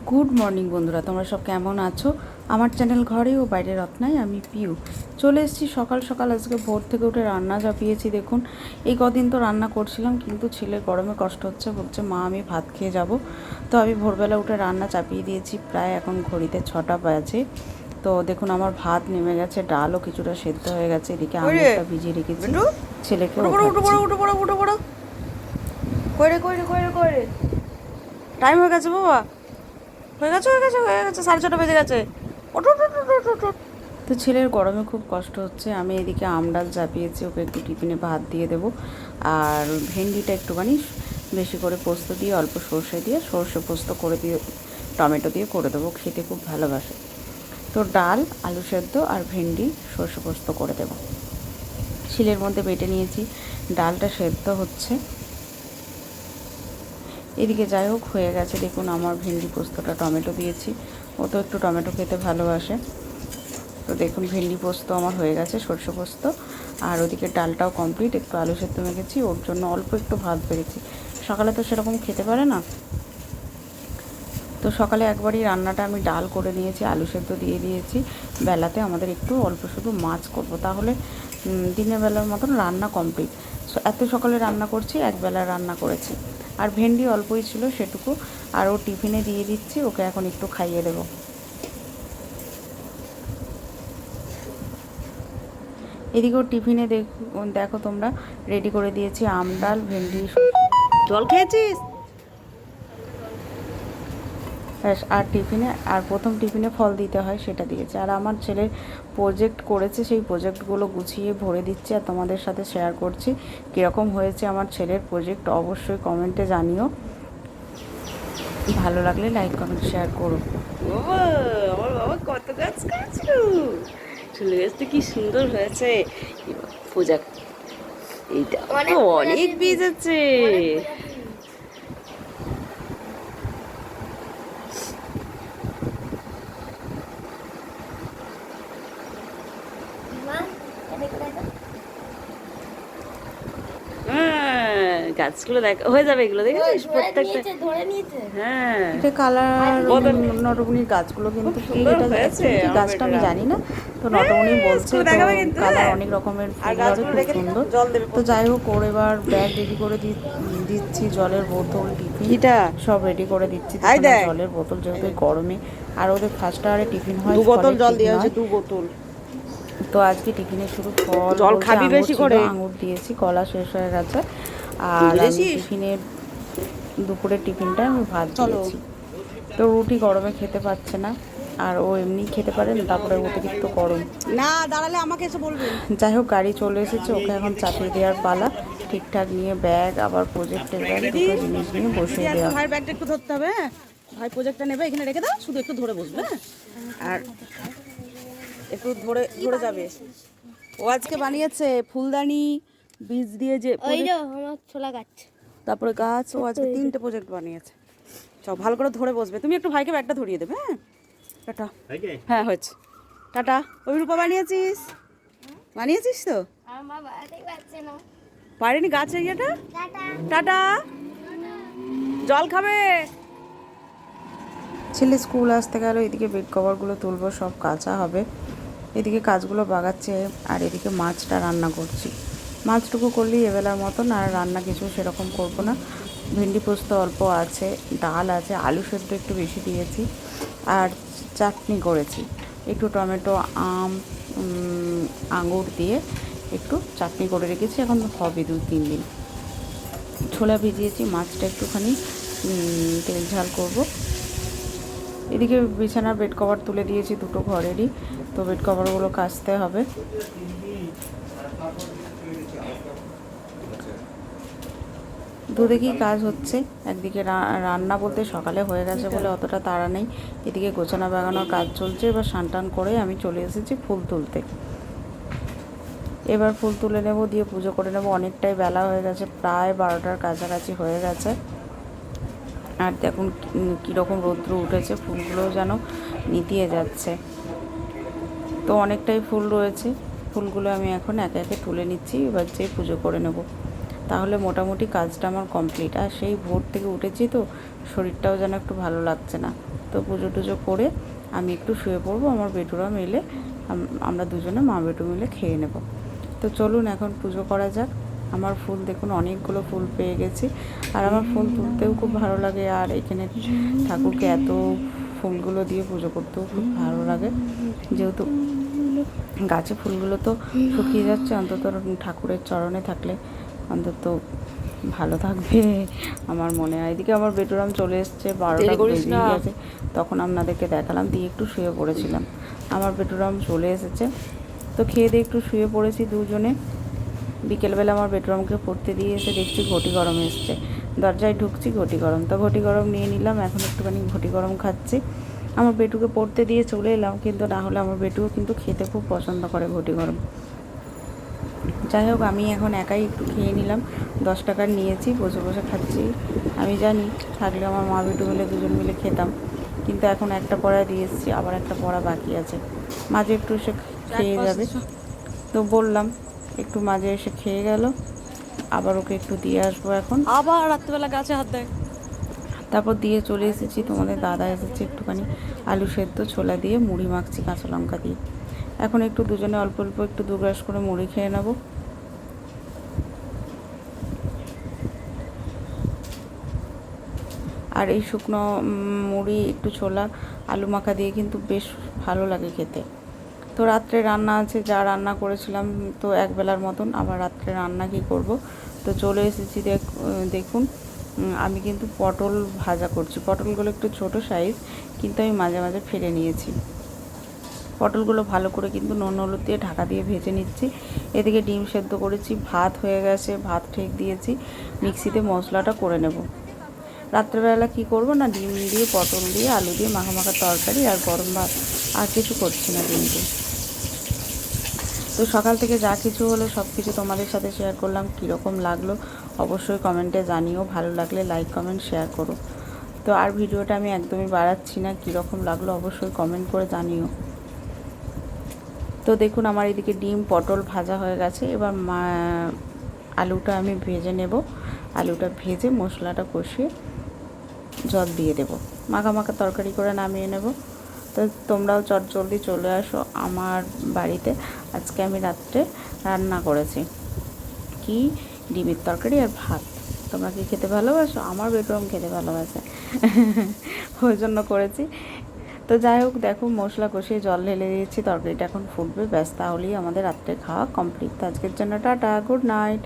Good morning বন্ধুরা, তোমরা সব কেমন আছো? আমার চ্যানেল ঘরে ও বাইরে রত্নায় আমি পিউ চলে এসেছি সকাল সকাল। আজকে ভোর থেকে উঠে রান্না চাপিয়েছি। দেখুন, এই কদিন তো রান্না করছিলাম, কিন্তু ছেলের গরমে কষ্ট হচ্ছে, বলছে মা আমি ভাত খেয়ে যাব। তো আমি ভোরবেলা উঠে রান্না চাপিয়ে দিয়েছি। প্রায় এখন ঘড়িতে 6টা বাজে। তো দেখুন, আমার ভাত নেমে গেছে, ডালও কিছুটা সেদ্ধ হয়ে গেছে। এদিকে আঙুরটা ভিজিয়ে রেখেছি, ছেলেকে টাইম হয়ে গেছে বাবা, হয়ে গেছে 6:30 বেজে গেছে। ওঠো ওঠো ওঠো ওঠো ওঠো। তো ছেলের গরমে খুব কষ্ট হচ্ছে। আমি এদিকে আমডাল চাপিয়েছি, ওকে একটু টিফিনে ভাত দিয়ে দেবো। আর ভেন্ডিটা একটুখানি বেশি করে পোস্ত দিয়ে, অল্প সর্ষে দিয়ে, সর্ষে পোস্ত করে দিয়ে, টমেটো দিয়ে করে দেবো, খেতে খুব ভালোবাসে। তো ডাল, আলু সেদ্ধ আর ভেন্ডি সর্ষে পোস্ত করে দেবো। শিলের মধ্যে বেটে নিয়েছি, ডালটা সেদ্ধ হচ্ছে। এদিকে যাই হোক হয়ে গেছে। দেখুন, আমার ভেন্ডি পোস্তটা টমেটো দিয়েছি, ও তো একটু টমেটো খেতে ভালোবাসে। তো দেখুন, ভেন্ডি পোস্ত আমার হয়ে গেছে, সর্ষে পোস্ত। আর ওদিকে ডালটাও কমপ্লিট, একটু আলু সেদ্ধ মেখেছি, ওর জন্য অল্প একটু ভাত বেড়েছি। সকালে তো সেরকম খেতে পারে না, তো সকালে একবারই রান্নাটা আমি ডাল করে নিয়েছি, আলু সেদ্ধ দিয়ে দিয়েছি। বেলাতে আমাদের একটু অল্প শুধু মাছ করব, তাহলে দিনের বেলার মতন রান্না কমপ্লিট। এত সকালে রান্না করছি, একবেলা রান্না করেছি। আর ভেন্ডি অল্পই ছিল, সেটুকু আর ও টিফিনে দিয়ে দিচ্ছি, ওকে এখন একটু খাইয়ে দেবো। এদিকেও টিফিনে দেখো তোমরা, রেডি করে দিয়েছি আম, ডাল, ভেন্ডি। জল খেয়েছিস? ব্যাস, আর টিফিনে, আর প্রথম টিফিনে ফল দিতে হয় সেটা দিয়েছে। আর আমার ছেলে প্রজেক্ট করেছে, সেই প্রজেক্টগুলো গুছিয়ে ভরে দিচ্ছে আর তোমাদের সাথে শেয়ার করছি। কীরকম হয়েছে আমার ছেলের প্রজেক্ট অবশ্যই কমেন্টে জানিও। ভালো লাগলে লাইক, কমেন্ট, শেয়ার করো। বাবা, আমার বাবা কত গাছ কাটছিল। চলে গাছটা কি সুন্দর হয়েছে। পূজা, এইটা তো অনেক বীজ আছে। গাছগুলো দেখ, হয়ে যাবে এগুলো, দেখেছিস প্রত্যেকটা। হ্যাঁ, এটা কালার নটবুনির গাছগুলো কিন্তু এটা কি গাছটা আমি জানি না। তো নটবুনি বলছে তো কালার অনেক রকমের ফুল ধরে, খুব সুন্দর। তো যাই হোক, ওর এবার ব্যাগ রেডি করে দিচ্ছি, জলের বোতল, টিফিন সব রেডি করে দিচ্ছি। জলের বোতল যেহেতু গরমে, আর ওদের ফার্স্ট আওয়ারে টিফিন হয়, 2 বোতল জল দিয়ে হচ্ছে, 2 বোতল। তো আজকে টিফিনে শুধু ফল, জল খাবি বেশি করে। আঙুর দিয়েছি, কলা শেষ হয়ে গেছে। আর আমি টিফিনের, দুপুরের টিফিনটা আমি ভাত দিয়েছি। তো রুটি গরমে খেতে পারছে না, আর ও এমনি খেতে পারে না, তারপরে অতিরিক্ত গরম। না দাঁড়ালে আমাকে এসে বলবে। যাই হোক, গাড়ি চলে এসেছে, ওকে এখন চাপিয়ে দেওয়ার পালা। ঠিকঠাক নিয়ে ব্যাগ, আবার প্রজেক্টের ব্যাগ, দুটো জিনিস নিয়ে বসিয়ে দেওয়া। ভাইয়ের ব্যাগটা একটু ধরতে হবে। হ্যাঁ, ভাই প্রজেক্টটা নেবে, এখানে রেখে দাও, শুধু একটু ধরে বসবে। হ্যাঁ, আর একটু ধরে ধরে যাবে। ও আজকে বানিয়েছে ফুলদানি বীজ দিয়ে, যে আমার ছোলা গাছ, তারপরে গাছ। ও আজকে 3টে প্রজেক্ট বানিয়েছে। চল, ভালো করে ধরে বসবে। তুমি একটু ভাইকে ব্যাগটা ধরিয়ে দেবে। হ্যাঁ, টাটা। হ্যাঁ হয়েছে, টাটা। ওই রূপা বানিয়েছিস? বানিয়েছিস তো? পারেনি গাছের ইয়েটা। টাটা, জল খাবে। ছেলে স্কুল আসতে গেল, এদিকে বেড কভারগুলো তুলবো, সব কাঁচা হবে। এদিকে কাজগুলো বাগাচ্ছে, আর এদিকে মাছটা রান্না করছি। মাছটুকু করলেই এবেলার মতন, আর রান্না কিছু সেরকম করব না। ভেন্ডি পোস্ত অল্প আছে, ডাল আছে, আলু সেদ্ধ একটু বেশি দিয়েছি, আর চাটনি করেছি একটু, টমেটো, আম, আঙুর দিয়ে একটু চাটনি করে রেখেছি। এখন হবে 2-3 দিন। ছোলা ভিজিয়েছি, মাছটা একটুখানি তেল ঝাল করব। এদিকে বিছানার বেড কভার তুলে দিয়েছি দুটো ঘরেরই, তো বেড কভারগুলো কাচতে হবে। দুদিকেই কাজ হচ্ছে। একদিকে রান্না বলতে সকালে হয়ে গেছে বলে অতটা তাড়া নেই, এদিকে গোছানো বাগানোর কাজ চলছে। এবার স্নান করে আমি চলে এসেছি ফুল তুলতে। এবার ফুল তুলে নেব, দিয়ে পুজো করে নেব। অনেকটাই বেলা হয়ে গেছে, প্রায় 12টার কাছাকাছি হয়ে গেছে। আর দেখুন কীরকম রৌদ্র উঠেছে, ফুলগুলোও যেন নিতিয়ে যাচ্ছে। তো অনেকটাই ফুল রয়েছে, ফুলগুলো আমি এখন একে একে তুলে নিচ্ছি, এবার যেয়ে পুজো করে নেব। তাহলে মোটামুটি কাজটা আমার কমপ্লিট। আর সেই ভোর থেকে উঠেছি, তো শরীরটাও যেন একটু ভালো লাগছে না। তো পুজো টুজো করে আমি একটু শুয়ে পড়বো, আমার বেটুরা মিলে আমরা দুজনে মা বেটু মিলে খেয়ে নেব। তো চলুন এখন পুজো করা যাক। আমার ফুল দেখুন অনেকগুলো ফুল পেয়ে গেছি, আর আমার ফুল তুলতেও খুব ভালো লাগে, আর এখানে ঠাকুরকে এত ফুলগুলো দিয়ে পুজো করতেও খুব ভালো লাগে। যেহেতু গাছে ফুলগুলো তো শুকিয়ে যাচ্ছে, অন্তত ঠাকুরের চরণে থাকলে অন্তত ভালো থাকবে আমার মনে হয়। এদিকে আমার বেটুরাম চলে এসছে, 12টা বেজে গেছে, তখন আপনাদেরকে দেখালাম, দিয়ে একটু শুয়ে পড়েছিলাম। আমার বেটুরাম চলে এসেছে, তো খেয়ে দিয়ে একটু শুয়ে পড়েছি দুজনে। বিকেলবেলা আমার বেডরুমকে পড়তে দিয়ে এসে দেখছি ঘটি গরম এসছে, দরজায় ঢুকছি ঘটি গরম, তো ঘটি গরম নিয়ে নিলাম, এখন একটুখানি ঘটি গরম খাচ্ছি। আমার বেটুকে পড়তে দিয়ে চলে এলাম, কিন্তু না হলে আমার বেটুও কিন্তু খেতে খুব পছন্দ করে ঘটি গরম। যাই হোক, আমি এখন একাই একটু খেয়ে নিলাম, 10 টাকার নিয়েছি, বসে বসে খাচ্ছি। আমি জানি থাকলে আমার মা বেটু মিলে দুজন মিলে খেতাম, কিন্তু এখন একটা পড়া দিয়ে এসেছি, আবার একটা পড়া বাকি আছে, মাঝে একটু এসে খেয়ে যাবে। তো বললাম একটু মাঝে এসে খেয়ে গেল, আবার ওকে একটু দিয়ে আসবো এখন। আবার রাত্রেবেলা গাছে হাত দেয়। তারপর দিয়ে চলে এসেছি, তোমাদের দাদা এসেছে, একটুখানি আলু সেদ্ধ ছোলা দিয়ে মুড়ি মাখছি কাঁচা লঙ্কা দিয়ে। এখন একটু দুজনে অল্প অল্প একটু 2 গ্লাস করে মুড়ি খেয়ে নেবো। আর এই শুকনো মুড়ি একটু ছোলা আলু মাখা দিয়ে কিন্তু বেশ ভালো লাগে খেতে। তো রাত্রে রান্না আছে, যা রান্না করেছিলাম তো একবেলার মতন, আবার রাত্রে রান্না কী করব। তো চলে এসেছি, দেখুন আমি কিন্তু পটল ভাজা করছি। পটলগুলো একটু ছোট সাইজ, কিন্তু আমি মাঝে মাঝে ফেলে নিয়েছি। পটলগুলো ভালো করে কিন্তু নুন হলুদ দিয়ে ঢাকা দিয়ে ভেজে নিচ্ছি। এদিকে ডিম সেদ্ধ করেছি, ভাত হয়ে গেছে, ভাত ঠেক দিয়েছি, মিক্সিতে মশলাটা করে নেব। রাত্রেবেলা কী করব না, ডিম দিয়ে পটল দিয়ে আলু দিয়ে মাখা মাখা তরকারি আর গরম ভাত, আর কিছু করছি না কিন্তু। তো সকাল থেকে যা কিছু হলো সব কিছু তোমাদের সাথে শেয়ার করলাম। কীরকম লাগলো অবশ্যই কমেন্টে জানিও, ভালো লাগলে লাইক কমেন্ট শেয়ার করো। তো আর ভিডিওটা আমি একদমই বাড়াচ্ছি না, কীরকম লাগলো অবশ্যই কমেন্ট করে জানিও। তো দেখুন আমার এদিকে ডিম পটল ভাজা হয়ে গেছে, এবার আলুটা আমি ভেজে নেব। আলুটা ভেজে মশলাটা কষিয়ে জল দিয়ে দেব, মাখা মাখা তরকারি করে নামিয়ে নেব। তো তোমরাও চটজলদি চলে আসো আমার বাড়িতে। আজকে আমি রাত্রে রান্না করেছি কি, ডিমের তরকারি আর ভাত। তোমরা কি খেতে ভালোবাসো? আমার বেডরুম খেতে ভালোবাসে ওই জন্য করেছি। তো যাই হোক, দেখো মশলা কষিয়ে জল ঢেলে দিয়েছি, তরকারিটা এখন ফুটবে, ব্যাস তাহলেই আমাদের রাত্রে খাওয়া কমপ্লিট। তো আজকের জন্য টাটা, গুড নাইট।